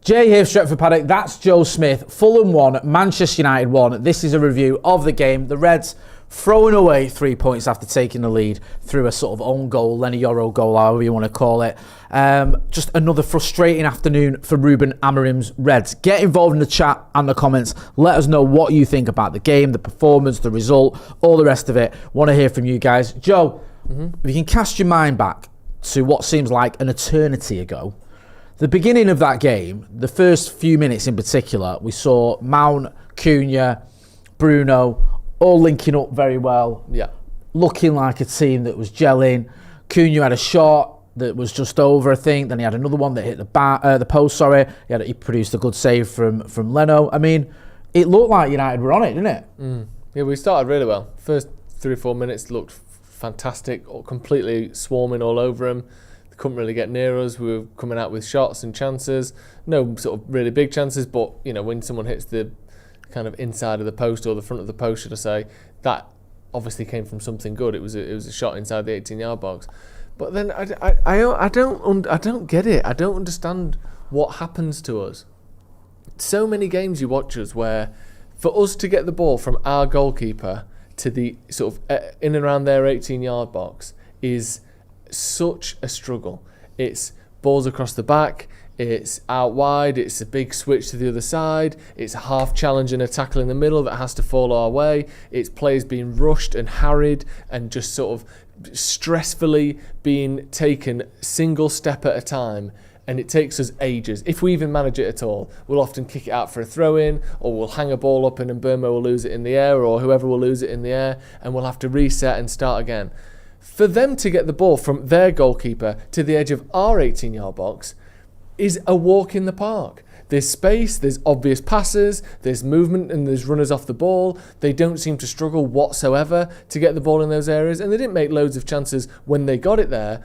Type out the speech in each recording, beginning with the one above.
Jay here, Stretford, Paddock. That's Joe Smith. Fulham 1, Manchester United 1. This is a review of the game. The Reds throwing away 3 points after taking the lead through a sort of own goal, Lenny Yoro goal, however you want to call it. Just another frustrating afternoon for Ruben Amorim's Reds. Get involved in the chat and the comments. Let us know what you think about the game, the performance, the result, all the rest of it. Want to hear from you guys. Joe, if you can cast your mind back to what seems like an eternity ago, the beginning of that game, the first few minutes in particular, we saw Mount, Cunha, Bruno, all linking up very well. Yeah. Looking like a team that was gelling. Cunha had a shot that was just over, I think. Then he had another one that hit the post, sorry. He produced a good save from Leno. I mean, it looked like United were on it, didn't it? Yeah, we started really well. First 3 or 4 minutes looked fantastic, completely swarming all over them. They couldn't really get near us. We were coming out with shots and chances. No sort of really big chances, but, you know, when someone hits the kind of inside of the post, or the front of the post, should I say, that obviously came from something good. It was a shot inside the 18-yard box. But then I don't get it. I don't understand what happens to us. So many games you watch us where, for us to get the ball from our goalkeeper to the sort of in and around their 18-yard box is such a struggle. It's balls across the back, it's out wide, it's a big switch to the other side, it's a half challenge and a tackle in the middle that has to fall our way, it's players being rushed and harried and just sort of stressfully being taken single step at a time, and it takes us ages. If we even manage it at all, we'll often kick it out for a throw-in, or we'll hang a ball up and Burmo will lose it in the air, or whoever will lose it in the air, and we'll have to reset and start again. For them to get the ball from their goalkeeper to the edge of our 18-yard box is a walk in the park. There's space, there's obvious passes, there's movement, and there's runners off the ball. They don't seem to struggle whatsoever to get the ball in those areas, and they didn't make loads of chances when they got it there.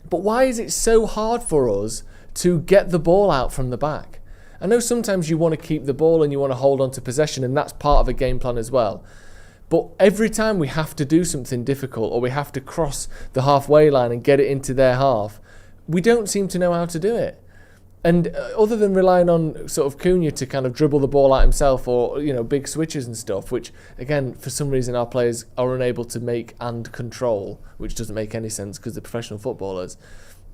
But why is it so hard for us to get the ball out from the back? I know sometimes you want to keep the ball and you want to hold on to possession, and that's part of a game plan as well. But every time we have to do something difficult, or we have to cross the halfway line and get it into their half, we don't seem to know how to do it. And other than relying on sort of Cunha to kind of dribble the ball out himself, or, you know, big switches and stuff, which, again, for some reason our players are unable to make and control, which doesn't make any sense because they're professional footballers.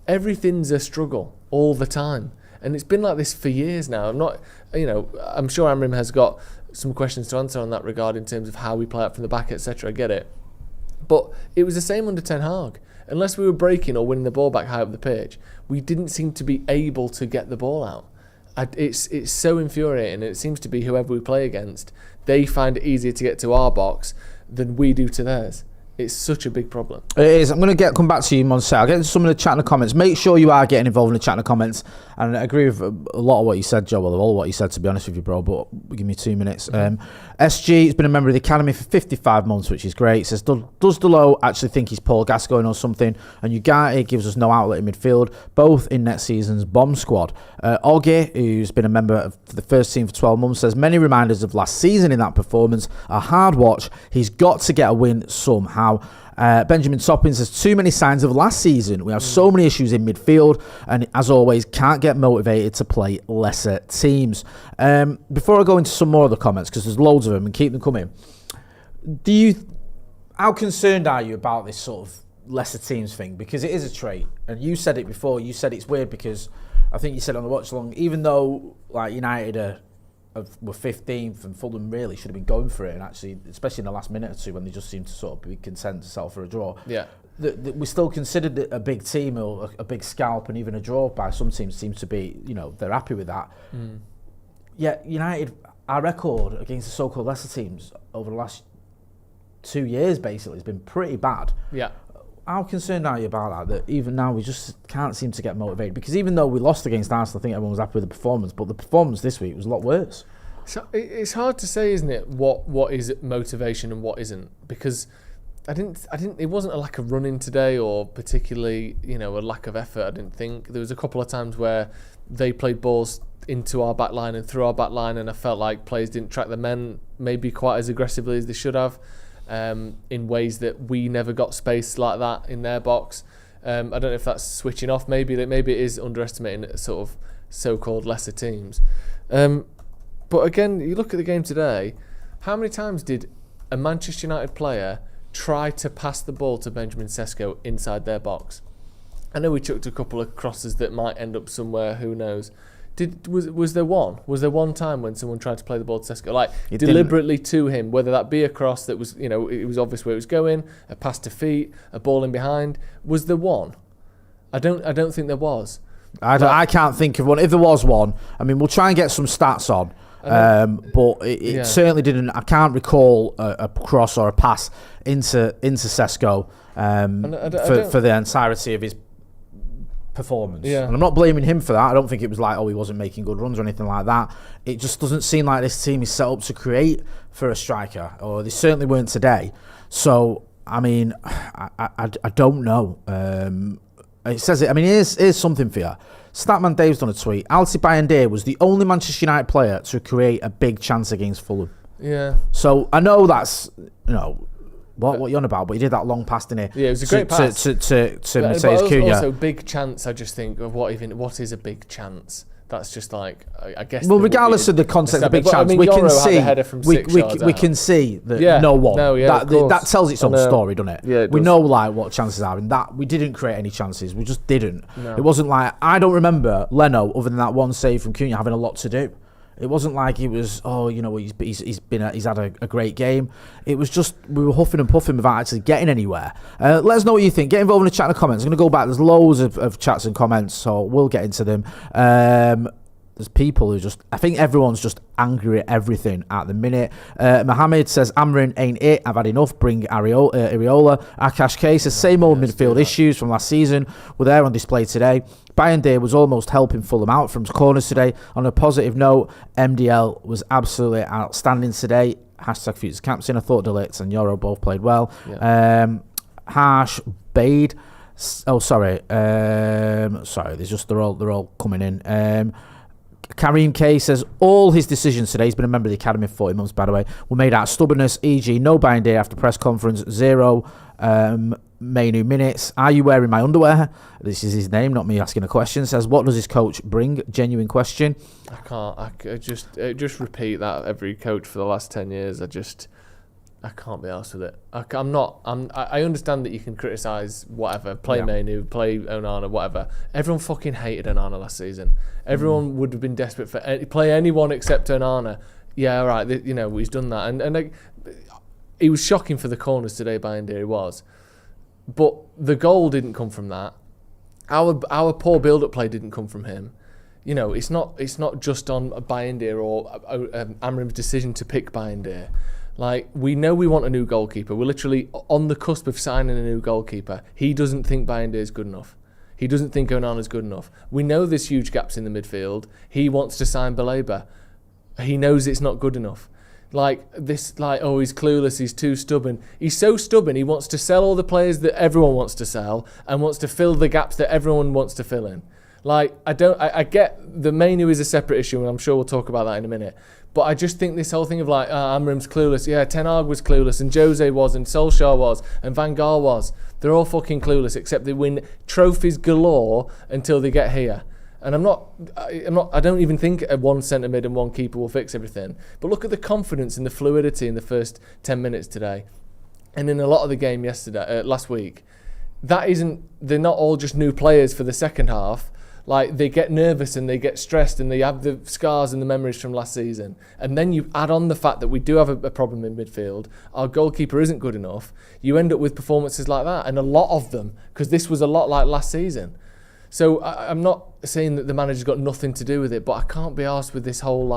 Everything's a struggle all the time. And it's been like this for years now. I'm sure Amorim has got some questions to answer on that regard in terms of how we play out from the back, etc. I get it. But it was the same under Ten Hag. Unless we were breaking or winning the ball back high up the pitch, we didn't seem to be able to get the ball out. It's so infuriating, and it seems to be whoever we play against, they find it easier to get to our box than we do to theirs. It's such a big problem. It is. I'm going to come back to you, Monse. I'll get into some of the chat in the comments. Make sure you are getting involved in the chat in the comments. And I agree with a lot of what you said, Joe. Well, all of what you said, to be honest with you, bro. But give me 2 minutes. SG has been a member of the Academy for 55 months, which is great. He says, does Delo actually think he's Paul Gascoigne or something? And Ugarte gives us no outlet in midfield, both in next season's bomb squad. Oggy, who's been a member of the first team for 12 months, says, many reminders of last season in that performance. A hard watch. He's got to get a win somehow. Benjamin Toppins has too many signs of last season. We have so many issues in midfield, and as always, can't get motivated to play lesser teams. Before I go into some more of the comments, because there's loads of them and keep them coming, how concerned are you about this sort of lesser teams thing? Because it is a trait, and you said it before. You said it's weird because I think you said on the watch along, even though like United were 15th and Fulham really should have been going for it, and actually, especially in the last minute or two when they just seemed to sort of be content to settle for a draw. Yeah, we still considered it a big team or a big scalp, and even a draw by some teams seems to be, they're happy with that. Yet United, our record against the so-called lesser teams over the last 2 years basically has been pretty bad. Yeah. How concerned are you about that even now we just can't seem to get motivated? Because even though we lost against Arsenal, I think everyone was happy with the performance, but the performance this week was a lot worse. So it's hard to say, isn't it, what is motivation and what isn't? Because it wasn't a lack of running today, or particularly, a lack of effort. I didn't think. There was a couple of times where they played balls into our back line and through our back line, and I felt like players didn't track the men maybe quite as aggressively as they should have. In ways that we never got space like that in their box. I don't know if that's switching off. Maybe it is underestimating sort of so-called lesser teams. But again, you look at the game today, how many times did a Manchester United player try to pass the ball to Benjamin Sesko inside their box? I know we chucked a couple of crosses that might end up somewhere, who knows. Was there one? Was there one time when someone tried to play the ball to Sesko, like deliberately to him, whether that be a cross that was, it was obvious where it was going, a pass to feet, a ball in behind? Was there one? I don't think there was. I can't think of one. If there was one, I mean, we'll try and get some stats on. But it certainly didn't. I can't recall a cross or a pass into Sesko for the entirety of his performance. Yeah. And I'm not blaming him for that. I don't think it was like, he wasn't making good runs or anything like that. It just doesn't seem like this team is set up to create for a striker, or they certainly weren't today. So, I mean, I don't know. It says it. I mean, here's something for you. Statman Dave's done a tweet. Alti Bayandé was the only Manchester United player to create a big chance against Fulham. Yeah. So I know that's what you're on about, but he did that long pass, didn't he? Yeah, it was a great pass to Mateus Cunha. Also, big chance. I just think of what is a big chance. That's just like, I guess. Well, regardless of the concept of big chance, we can see we can see that no one. No, that tells its own story, doesn't it? Yeah, we know like what chances are, and that we didn't create any chances. We just didn't. No. It wasn't like, I don't remember Leno, other than that one save from Cunha, having a lot to do. It wasn't like he was, he's had a great game. It was just, we were huffing and puffing without actually getting anywhere. Let us know what you think. Get involved in the chat and the comments. I'm going to go back. There's loads of chats and comments, so we'll get into them. There's people who I think everyone's just angry at everything at the minute. Mohammed says, Amrin ain't it. I've had enough. Bring Areola. Akash K says, same old midfield issues from last season were there on display today. Bayandé was almost helping Fulham out from corners today. On a positive note, MDL was absolutely outstanding today. Hashtag Futures Captain. I thought Delitz and Yoro both played well. Yeah. Harsh Bade. Sorry. They're all coming in. Kareem K says, all his decisions today, he's been a member of the Academy for 40 months, by the way, were made out of stubbornness, e.g. no Bayandé after press conference, 0 Mainu minutes. Are you wearing my underwear? This is his name, not me asking a question. Says, what does his coach bring? Genuine question. I can't. I just repeat that every coach for the last 10 years. I can't be arsed with it. I understand that you can criticise whatever, play Mainu, play Onana, whatever. Everyone fucking hated Onana last season. Everyone would have been desperate for play anyone except Onana. Yeah, all right. He's done that, and he was shocking for the corners today. Bayandé, he was, but the goal didn't come from that. Our poor build-up play didn't come from him. It's not just on Bayandé or Amrim's decision to pick Bayandé. Like, we know we want a new goalkeeper. We're literally on the cusp of signing a new goalkeeper. He doesn't think Bayandé is good enough. He doesn't think Onana's good enough. We know there's huge gaps in the midfield. He wants to sign Baleba. He knows it's not good enough. He's clueless, he's too stubborn. He's so stubborn, he wants to sell all the players that everyone wants to sell and wants to fill the gaps that everyone wants to fill in. I get the Mainu is a separate issue, and I'm sure we'll talk about that in a minute. But I just think this whole thing of Amrim's clueless. Yeah, Ten Hag was clueless, and Jose was, and Solskjaer was, and Van Gaal was. They're all fucking clueless, except they win trophies galore until they get here. And I don't even think one centre mid and one keeper will fix everything. But look at the confidence and the fluidity in the first 10 minutes today. And in a lot of the game last week, they're not all just new players for the second half. Like, they get nervous and they get stressed and they have the scars and the memories from last season. And then you add on the fact that we do have a problem in midfield. Our goalkeeper isn't good enough. You end up with performances like that, and a lot of them, because this was a lot like last season. So I'm not saying that the manager's got nothing to do with it, but I can't be arsed with this whole,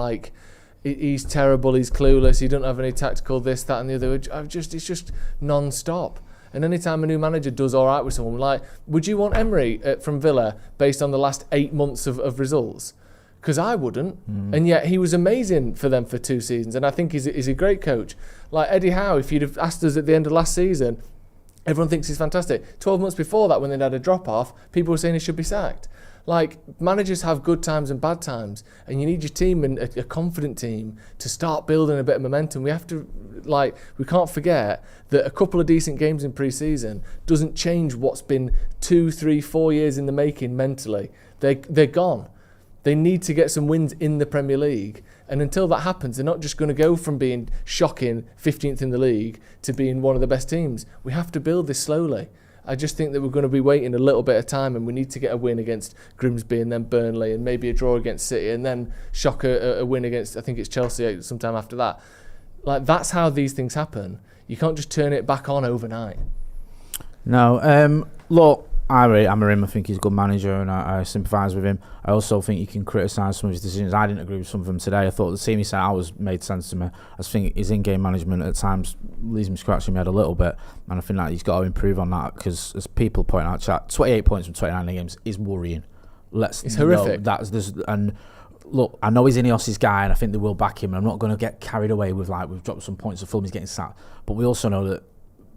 he's terrible, he's clueless, he doesn't have any tactical this, that and the other. It's just non-stop. And anytime a new manager does all right with someone, would you want Emery from Villa based on the last 8 months of results? Because I wouldn't. And yet he was amazing for them for 2 seasons. And I think he's a great coach. Like Eddie Howe, if you'd have asked us at the end of last season, everyone thinks he's fantastic. 12 months before that, when they'd had a drop-off, people were saying he should be sacked. Managers have good times and bad times, and you need your team and a confident team to start building a bit of momentum. We have to, we can't forget that a couple of decent games in pre-season doesn't change what's been 2, 3, 4 years in the making mentally. They're gone. They need to get some wins in the Premier League. And until that happens, they're not just going to go from being shocking 15th in the league to being one of the best teams. We have to build this slowly. I just think that we're going to be waiting a little bit of time, and we need to get a win against Grimsby and then Burnley and maybe a draw against City and then shock a win against, I think it's Chelsea sometime after that. Like, that's how these things happen. You can't just turn it back on overnight. No, look, I rate Amorim. I think he's a good manager, and I sympathise with him. I also think you can criticise some of his decisions. I didn't agree with some of them today. I thought the team he set out made sense to me. I just think his in-game management at times leaves me scratching my head a little bit, and I think that he's got to improve on that, because as people point out, chat, 28 points from 29 games is worrying. It's horrific. And look, I know he's Ineos's guy, and I think they will back him. And I'm not going to get carried away with we've dropped some points. The Fulham is getting sacked, but we also know that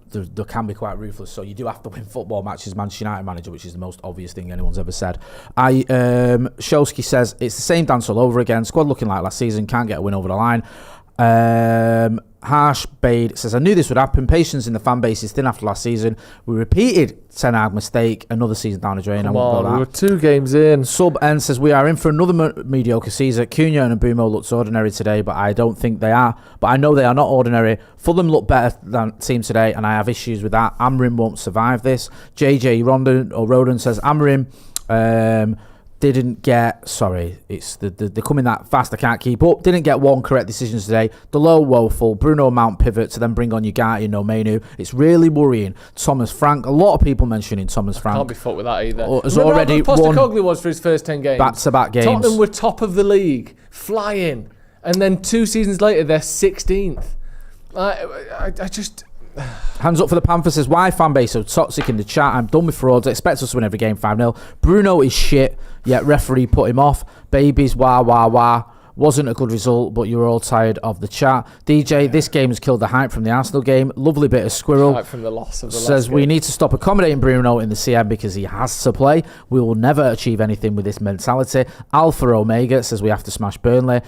they can be quite ruthless, so you do have to win football matches. Manchester United manager, which is the most obvious thing anyone's ever said. Shosky says it's the same dance all over again. Squad looking like last season, can't get a win over the line. Harsh Bade says, I knew this would happen. Patience in the fan base is thin after last season. We repeated Ten Hag mistake, another season down the drain. Come on, we were 2 games in. Sub N says, we are in for another mediocre season. Cunha and Mbumo looked ordinary today, but I don't think they are. But I know they are not ordinary. Fulham look better than team today, and I have issues with that. Amorim won't survive this. JJ Roden says, Amorim didn't get, sorry, it's they're coming that fast, I can't keep up. Didn't get one correct decision today. The low woeful. Bruno Mount pivot to then bring on Ugarte and Nomenu. It's really worrying. Thomas Frank, a lot of people mentioning Thomas Frank. Can't be fucked with that either. Has already won Postecoglou was for his first 10 games. Back-to-back games. Tottenham were top of the league, flying. And then 2 seasons later, they're 16th. I just... Hands up for the Panthers says, why fan base so toxic in the chat? I'm done with frauds. Expect us to win every game 5-0. Bruno is shit, yet referee put him off. Babies, wah, wah, wah. Wasn't a good result, but you were all tired of the chat. DJ, this game has killed the hype from the Arsenal game. Lovely bit of squirrel. Hype from the loss of the says, we need to stop accommodating Bruno in the CM because he has to play. We will never achieve anything with this mentality. Alpha Omega says we have to smash Burnley.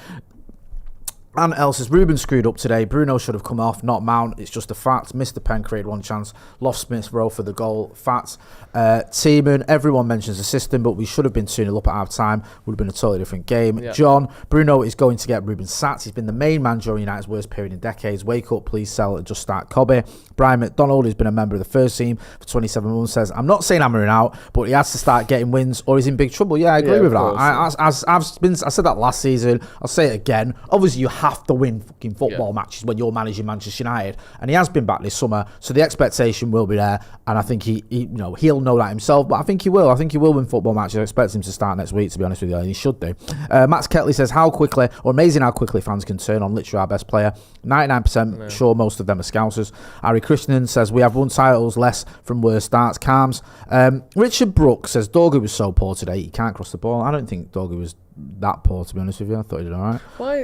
And El says, Ruben screwed up today. Bruno should have come off, not Mount. It's just a fact. Missed the pen, created one chance. Lost Smith's row for the goal. Facts. Teeman, everyone mentions the system, but we should have been 2-0 up at half time. Would have been a totally different game. Yeah. John, Bruno is going to get Ruben sacked. He's been the main man during United's worst period in decades. Wake up, please sell and just start Cobby. Brian McDonald, who's been a member of the first team for 27 months, says, I'm not saying hammering out, but he has to start getting wins or he's in big trouble. Yeah, I agree with that. I said that last season. I'll say it again. Obviously, you have to win fucking football matches when you're managing Manchester United, and he has been back this summer, so the expectation will be there, and I think he'll know that himself, but I think he will win football matches. I expect him to start next week, to be honest with you, and he should do. Max Ketley says, amazing how quickly fans can turn on literally our best player. 99% sure most of them are Scousers. Harry Christian says, we have won titles less from worse starts. Calms. Richard Brooks says, Dorgu was so poor today, he can't cross the ball. I don't think Dorgu was that poor, to be honest with you. I thought he did alright.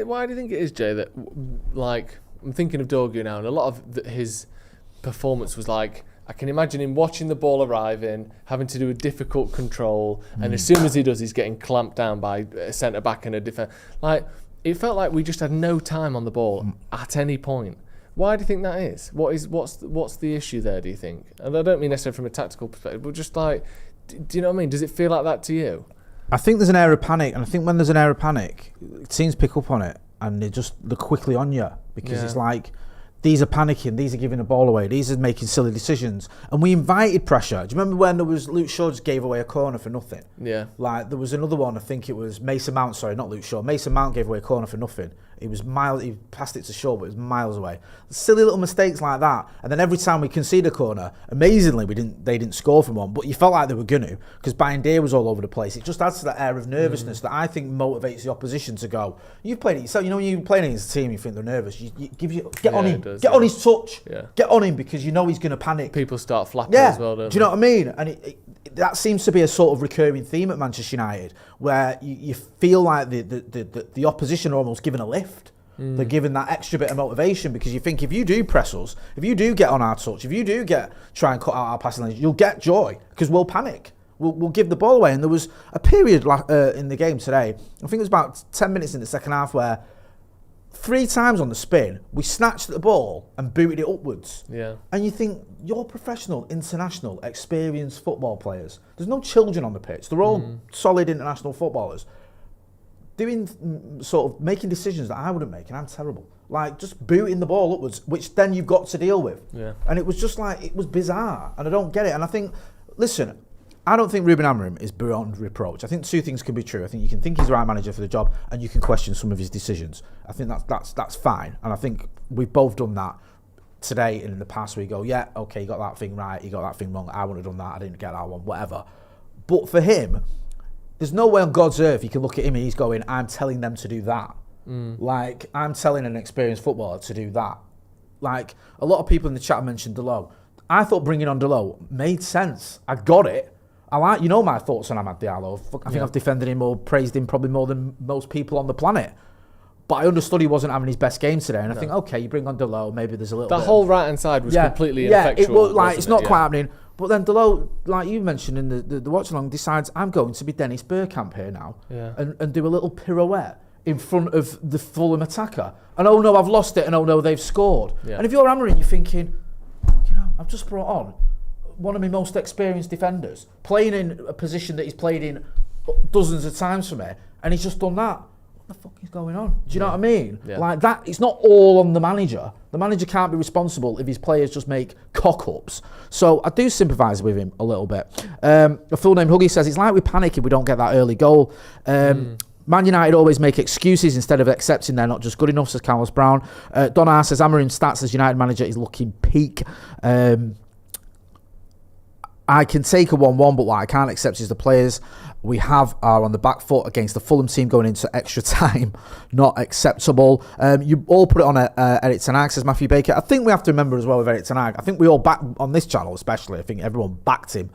Why do you think it is, Jay, that, like, I'm thinking of Dorgu now, and a lot of his performance was like, I can imagine him watching the ball arrive in, having to do a difficult control, and as soon as he does, he's getting clamped down by a centre-back and a defence. Like, it felt like we just had no time on the ball at any point. Why do you think that is? What's the issue there, do you think? And I don't mean necessarily from a tactical perspective, but just like, do you know what I mean? Does it feel like that to you? I think there's an air of panic, and I think when there's an air of panic, teams pick up on it, and they're quickly on you, because it's like, these are panicking, these are giving the ball away, these are making silly decisions, and we invited pressure. Do you remember when there was Luke Shaw just gave away a corner for nothing? Yeah. Like, there was another one, I think it was Mason Mount, sorry, not Luke Shaw. Mason Mount gave away a corner for nothing. He passed it to Shaw, but it was miles away. Silly little mistakes like that, and then every time we conceded a corner, amazingly they didn't score from one, but you felt like they were gonna, because Bayindir was all over the place. It just adds to that air of nervousness that I think motivates the opposition to go. You've played it yourself. You know, when you're playing against a team, you think they're nervous. Get on him, get on his touch, get on him, because you know he's gonna panic. People start flapping as well, don't they? Do you know what I mean? And that seems to be a sort of recurring theme at Manchester United, where you feel like the opposition are almost given a lift. They're given that extra bit of motivation, because you think if you do press us, if you do get on our touch, if you do try and cut out our passing lanes, you'll get joy, because we'll panic. We'll give the ball away. And there was a period in the game today, I think it was about 10 minutes in the second half, where 3 times on the spin, we snatched the ball and booted it upwards. Yeah. And you think, you're professional, international, experienced football players. There's no children on the pitch. They're all solid international footballers. doing sort of making decisions that I wouldn't make, and I'm terrible. Like just booting the ball upwards, which then you've got to deal with. Yeah. And it was just like, it was bizarre, and I don't get it. And I think, listen, I don't think Ruben Amorim is beyond reproach. I think two things can be true. I think you can think he's the right manager for the job, and you can question some of his decisions. I think that's fine, and I think we've both done that today and in the past. We go, yeah, okay, you got that thing right, you got that thing wrong. I wouldn't have done that. I didn't get that one, whatever. But for him, there's no way on God's earth you can look at him and he's going, I'm telling them to do that. Like, I'm telling an experienced footballer to do that. Like, a lot of people in the chat mentioned Delo. I thought bringing on Delo made sense. I got it. I like, you know my thoughts on Amad Diallo. I think I've defended him or praised him probably more than most people on the planet. But I understood he wasn't having his best game today, and I think, okay, you bring on Delo, maybe there's a little. That whole right hand side was completely ineffectual. It was like it's not quite happening. But then Delo, like you mentioned in the watch along, decides I'm going to be Dennis Bergkamp here now, and do a little pirouette in front of the Fulham attacker. And oh no, I've lost it, and oh no, they've scored. Yeah. And if you're Amorim, you're thinking, I've just brought on one of my most experienced defenders, playing in a position that he's played in dozens of times for me, and he's just done that. What the fuck is going on? Do you know what I mean? Yeah. Like that, it's not all on the manager. The manager can't be responsible if his players just make cock-ups. So I do sympathise with him a little bit. A full name Huggy says, it's like we panic if we don't get that early goal. Man United always make excuses instead of accepting they're not just good enough, says Carlos Brown. Don R says, Amorim's stats as United manager is looking peak. I can take a 1-1, but what I can't accept is the players we have are on the back foot against the Fulham team going into extra time. Not acceptable. You all put it on Eric Ten Hag, says Matthew Baker. I think we have to remember as well with Eric Ten Hag, I think we all back on this channel especially, I think everyone backed him.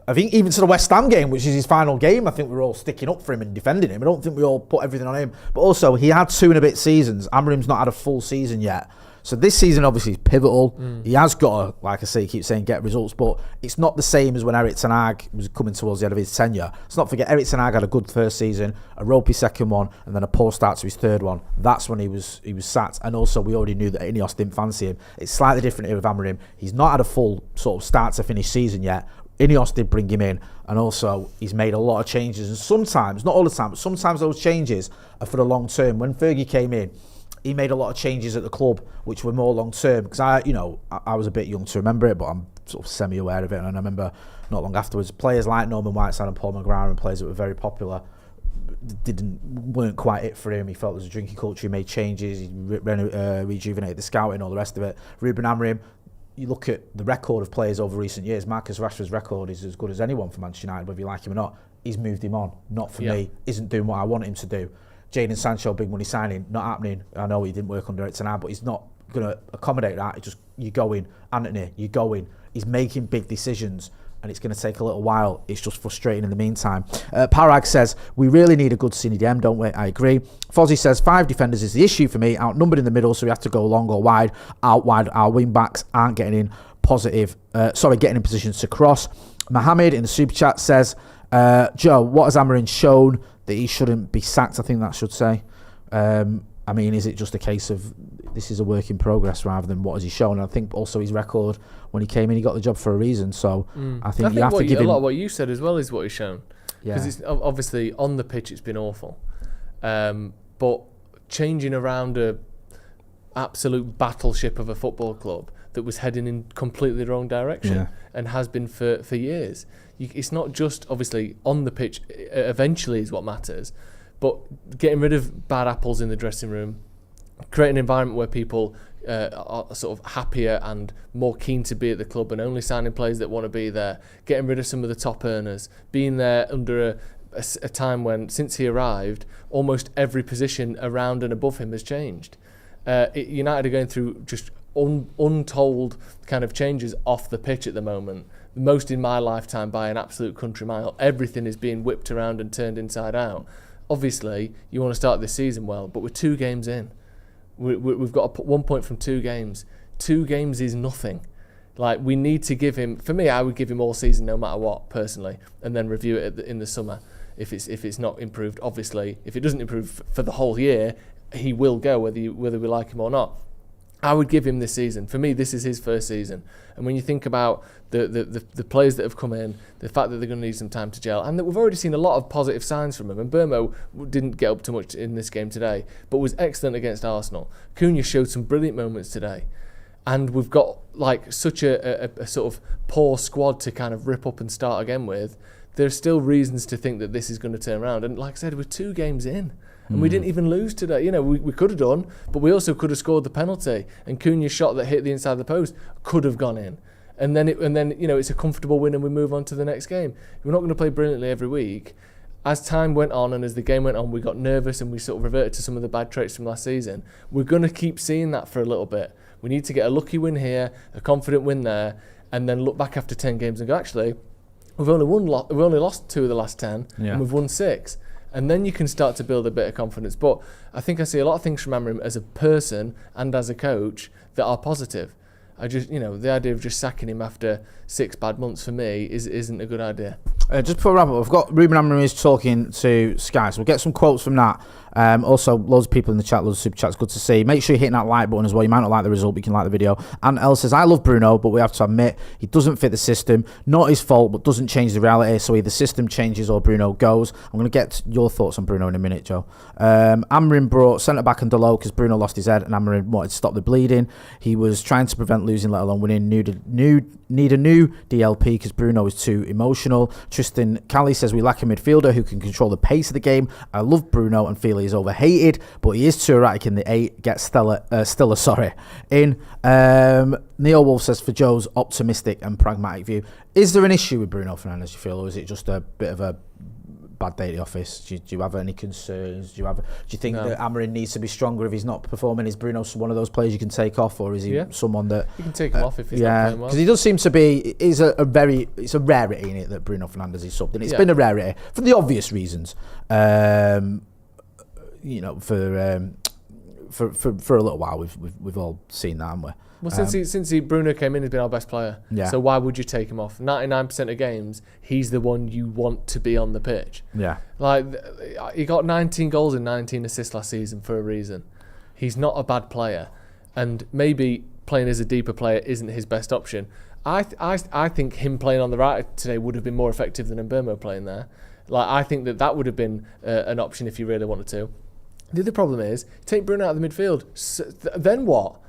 I think even to the West Ham game, which is his final game, I think we were all sticking up for him and defending him. I don't think we all put everything on him. But also, he had 2 and a bit seasons. Amorim's not had a full season yet. So this season obviously is pivotal. He has got to, like I say, keep saying get results, but it's not the same as when Eric Ten Hag was coming towards the end of his tenure. Let's not forget, Eric Ten Hag had a good first season, a ropey second one, and then a poor start to his third one. That's when he was sacked. And also, we already knew that Ineos didn't fancy him. It's slightly different here with Amorim. He's not had a full sort of start to finish season yet. Ineos did bring him in, and also he's made a lot of changes. And sometimes, not all the time, but sometimes those changes are for the long term. When Fergie came in, he made a lot of changes at the club, which were more long term. Because I was a bit young to remember it, but I'm sort of semi-aware of it. And I remember not long afterwards, players like Norman Whiteside and Paul McGrath, and players that were very popular, weren't quite it for him. He felt there was a drinking culture. He made changes. He rejuvenated the scouting, all the rest of it. Ruben Amorim. You look at the record of players over recent years, Marcus Rashford's record is as good as anyone for Manchester United, whether you like him or not. He's moved him on. Not for me. Isn't doing what I want him to do. Jadon Sancho, big money signing, not happening. I know he didn't work under it tonight, but he's not going to accommodate that. It just, you go in. Anthony, you go in. He's making big decisions, and it's going to take a little while. It's just frustrating in the meantime. Parag says, we really need a good CDM, don't we? I agree. Fozzie says, 5 defenders is the issue for me. Outnumbered in the middle, so we have to go long or wide. Out wide, our wing backs aren't getting in getting in positions to cross. Mohammed in the super chat says, Joe, what has Amorim shown that he shouldn't be sacked? I think that should say. I mean, is it just a case of this is a work in progress rather than what has he shown? And I think also his record when he came in, he got the job for a reason. So I think you have to give him... A lot of what you said as well is what he's shown. Because it's obviously on the pitch it's been awful. But changing around a absolute battleship of a football club that was heading in completely the wrong direction and has been for years. It's not just obviously on the pitch eventually is what matters, but getting rid of bad apples in the dressing room, creating an environment where people are sort of happier and more keen to be at the club and only signing players that want to be there, getting rid of some of the top earners, being there under a time when, since he arrived, almost every position around and above him has changed. United are going through just untold kind of changes off the pitch at the moment, the most in my lifetime by an absolute country mile. Everything is being whipped around and turned inside out. Obviously, you want to start this season well, but we're 2 games in. We've got 1 point from 2 games. 2 games is nothing. Like, we need to give him... For me, I would give him all season no matter what, personally, and then review it in the summer if it's not improved. Obviously, if it doesn't improve for the whole year, he will go, whether we like him or not. I would give him this season. For me, this is his first season. And when you think about the players that have come in, the fact that they're going to need some time to gel, and that we've already seen a lot of positive signs from him. And Burmo didn't get up too much in this game today, but was excellent against Arsenal. Cunha showed some brilliant moments today. And we've got like such a sort of poor squad to kind of rip up and start again with. There's still reasons to think that this is going to turn around. And like I said, we're 2 games in. And we didn't even lose today. You know, we could have done, but we also could have scored the penalty. And Cunha's shot that hit the inside of the post could have gone in. And then you know, it's a comfortable win and we move on to the next game. We're not going to play brilliantly every week. As time went on and as the game went on, we got nervous and we sort of reverted to some of the bad traits from last season. We're going to keep seeing that for a little bit. We need to get a lucky win here, a confident win there, and then look back after 10 games and go, actually, we've only lost 2 of the last 10, and we've won 6. And then you can start to build a bit of confidence. But I think I see a lot of things from Amorim as a person and as a coach that are positive. I just, you know, the idea of just sacking him after 6 bad months for me isn't a good idea. Just before we wrap up, I've got Ruben Amorim is talking to Sky, so we'll get some quotes from that. Also, loads of people in the chat, loads of super chats, good to see. Make sure you're hitting that like button as well. You might not like the result, but you can like the video. And Elle says, I love Bruno, but we have to admit he doesn't fit the system. Not his fault, but doesn't change the reality. So either the system changes or Bruno goes. I'm going to get your thoughts on Bruno in a minute, Joe. Amorim brought centre-back and Delo because Bruno lost his head and Amorim wanted to stop the bleeding. He was trying to prevent losing, let alone winning. Need a new DLP because Bruno is too emotional. Tristan Callie says, we lack a midfielder who can control the pace of the game. I love Bruno and feel he's overhated, but he is too erratic in the 8. Get Stiller in. Neil Wolf says, for Joe's optimistic and pragmatic view, is there an issue with Bruno Fernandes, you feel, or is it just a bit of a bad day at the office? Do you have any concerns? Do you think that Amorim needs to be stronger if he's not performing? Is Bruno one of those players you can take off, or is he someone that you can take him off if he's not playing well? Because he does seem to be. It's a rarity in it that Bruno Fernandes is subbed, and it's been a rarity for the obvious reasons. You know, for a little while we've all seen that, haven't we? Well, since Bruno came in, he's been our best player. Yeah. So why would you take him off? 99% of games, he's the one you want to be on the pitch. Yeah. Like, he got 19 goals and 19 assists last season for a reason. He's not a bad player. And maybe playing as a deeper player isn't his best option. I think him playing on the right today would have been more effective than Mbeumo playing there. Like, I think that would have been an option if you really wanted to. The other problem is, take Bruno out of the midfield. Then what?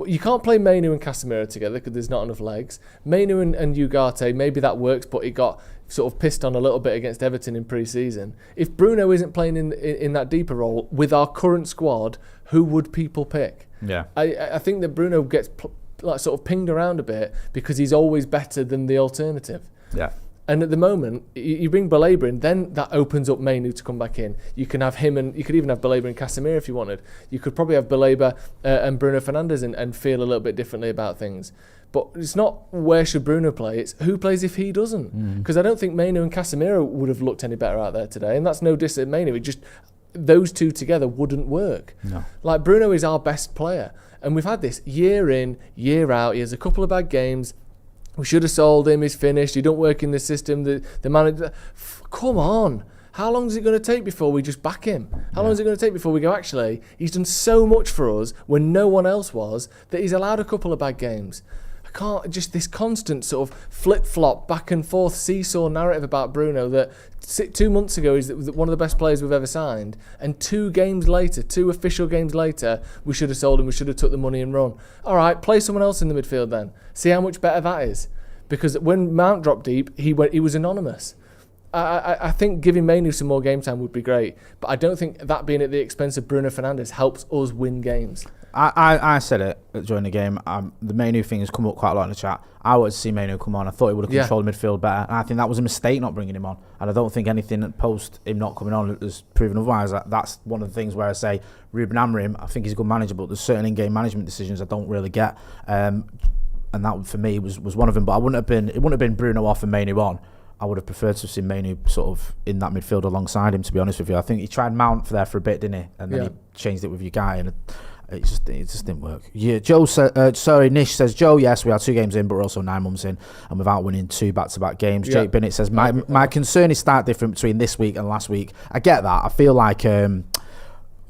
You can't play Mainu and Casemiro together because there's not enough legs. Mainu and Ugarte, maybe that works, but he got sort of pissed on a little bit against Everton in pre-season. If Bruno isn't playing in that deeper role with our current squad, who would people pick? Yeah, I think that Bruno gets like sort of pinged around a bit because he's always better than the alternative. Yeah. And at the moment, you bring Baleba in, then that opens up Mainu to come back in. You can have him, and you could even have Baleba and Casemiro if you wanted. You could probably have Baleba and Bruno Fernandes and feel a little bit differently about things. But it's not where should Bruno play, it's who plays if he doesn't. Because I don't think Mainu and Casemiro would have looked any better out there today. And that's no diss at Mainu. It just, those two together wouldn't work. No. Like, Bruno is our best player. And we've had this year in, year out. He has a couple of bad games. We should have sold him, he's finished, he don't work in the system, the manager... Come on! How long is it going to take before we just back him? How long is it going to take before we go, actually, he's done so much for us when no one else was, that he's allowed a couple of bad games. I can't... Just this constant sort of flip-flop, back and forth, seesaw narrative about Bruno that 2 months ago he's one of the best players we've ever signed, and 2 official games later, we should have sold him, we should have took the money and run. All right, play someone else in the midfield then. See how much better that is. Because when Mount dropped deep, he was anonymous. I think giving Mainu some more game time would be great, but I don't think that being at the expense of Bruno Fernandes helps us win games. I said it during the game. The Mainu thing has come up quite a lot in the chat. I wanted to see Mainu come on. I thought he would have controlled the midfield better. And I think that was a mistake not bringing him on. And I don't think anything post him not coming on has proven otherwise. That's one of the things where I say Ruben Amorim, I think he's a good manager, but there's certain in-game management decisions I don't really get. And that for me was one of them. But it wouldn't have been Bruno off and Mainu on. I would have preferred to have seen Mainu sort of in that midfield alongside him, to be honest with you. I think he tried Mount there for a bit, didn't he? And then he changed it with your guy, and it just didn't work. Yeah, Joe Nish says, Joe, yes, we are 2 games in, but we're also 9 months in, and without winning 2 back-to-back games. Yeah. Jake Bennett says, my concern is start different between this week and last week. I get that. I feel like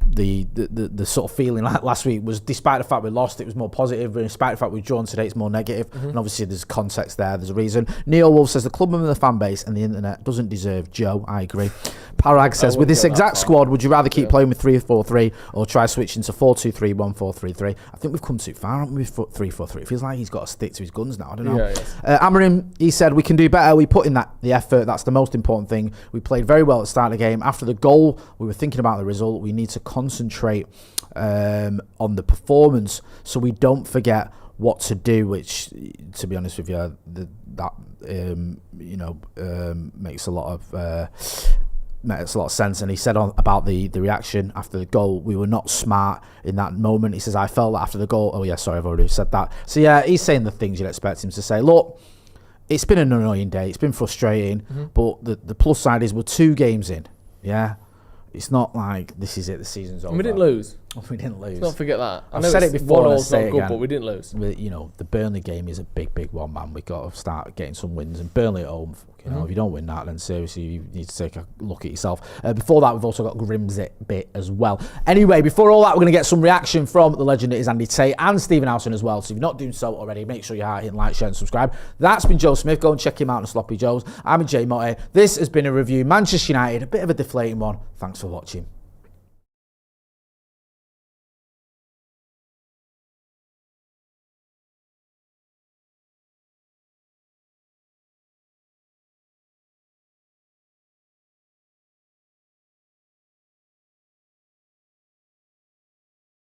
the sort of feeling like last week was, despite the fact we lost, it was more positive, and despite the fact we've drawn today, it's more negative. And obviously there's context there, there's a reason. Neil Wolf says the club and the fan base and the internet doesn't deserve Joe. I agree. Parag says, with this exact squad, would you rather keep playing with 3-4-3 or try switching to 4-2-3, 1-4-3-3? I think we've come too far, haven't we, with 3-4-3? It feels like he's got to stick to his guns now. I don't know. Amarim, he said, we can do better. We put in the effort. That's the most important thing. We played very well at the start of the game. After the goal, we were thinking about the result. We need to concentrate on the performance so we don't forget what to do, which, to be honest with you, makes a lot of sense. And he said about the reaction after the goal, we were not smart in that moment. He says, I felt that after the goal. Oh yeah, sorry, I've already said that. So yeah, he's saying the things you'd expect him to say. Look, it's been an annoying day, it's been frustrating, but the plus side is we're 2 games in. Yeah, it's not like this is it, the season's over. We didn't lose. We didn't lose. Let's not forget that. I've said it before, and I'll say it again. But we didn't lose. The Burnley game is a big one, man. We've got to start getting some wins. And Burnley at home, if you don't win that, then seriously, you need to take a look at yourself. Before that, we've also got Grimsby bit as well. Anyway, before all that, we're going to get some reaction from the legend that is Andy Tate and Stephen Howson as well. So if you're not doing so already, make sure you are hitting like, share and subscribe. That's been Joe Smith. Go and check him out on Sloppy Joes. I'm Jay Motty. This has been a review. Manchester United, a bit of a deflating one. Thanks for watching.